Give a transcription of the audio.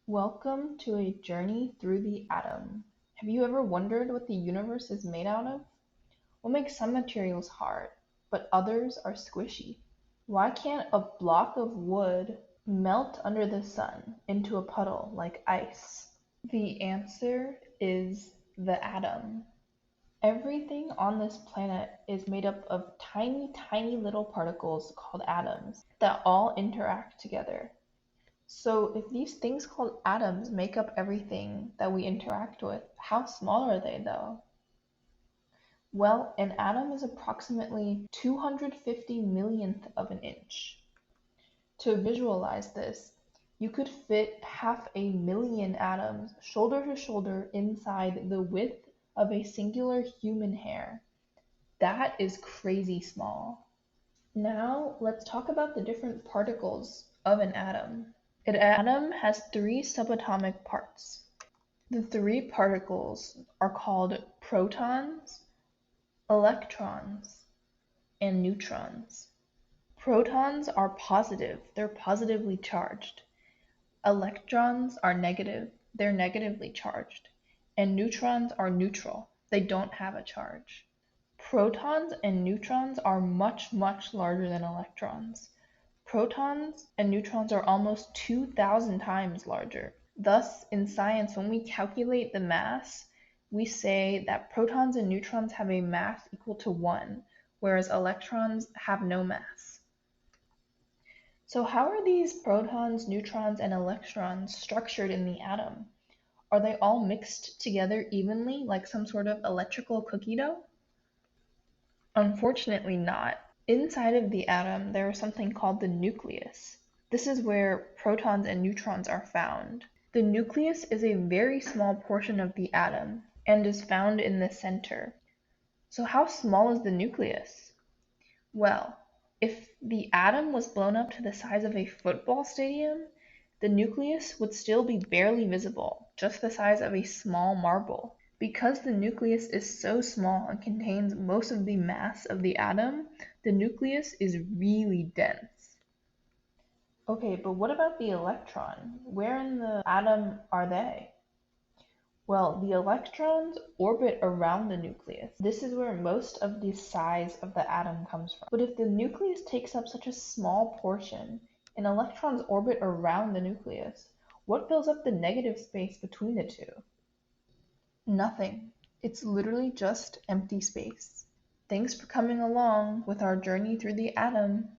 Welcome to a journey through the atom. Have you ever wondered what the universe is made out of? What makes some materials hard, but others are squishy? Why can't a block of wood melt under the sun into a puddle like ice? The answer is the atom. Everything on this planet is made up of tiny, tiny little particles called atoms that all interact together. So if these things called atoms make up everything that we interact with, how small are they though? Well, an atom is approximately 250 millionth of an inch. To visualize this, you could fit 500,000 atoms shoulder to shoulder inside the width of a singular human hair. That is crazy small. Now let's talk about the different particles of an atom. An atom has three subatomic parts. The three particles are called protons, electrons, and neutrons. Protons are positive, they're positively charged. Electrons are negative, they're negatively charged. And neutrons are neutral, they don't have a charge. Protons and neutrons are much, much larger than electrons. Protons and neutrons are almost 2,000 times larger. Thus, in science, when we calculate the mass, we say that protons and neutrons have a mass equal to 1, whereas electrons have no mass. So how are these protons, neutrons, and electrons structured in the atom? Are they all mixed together evenly like some sort of electrical cookie dough? Unfortunately not. Inside of the atom, there is something called the nucleus. This is where protons and neutrons are found. The nucleus is a very small portion of the atom and is found in the center. So how small is the nucleus? Well, if the atom was blown up to the size of a football stadium, the nucleus would still be barely visible, just the size of a small marble. Because the nucleus is so small and contains most of the mass of the atom, the nucleus is really dense. Okay, but what about the electron? Where in the atom are they? Well, the electrons orbit around the nucleus. This is where most of the size of the atom comes from. But if the nucleus takes up such a small portion and electrons orbit around the nucleus, what fills up the negative space between the two? Nothing. It's literally just empty space. Thanks for coming along with our journey through the atom.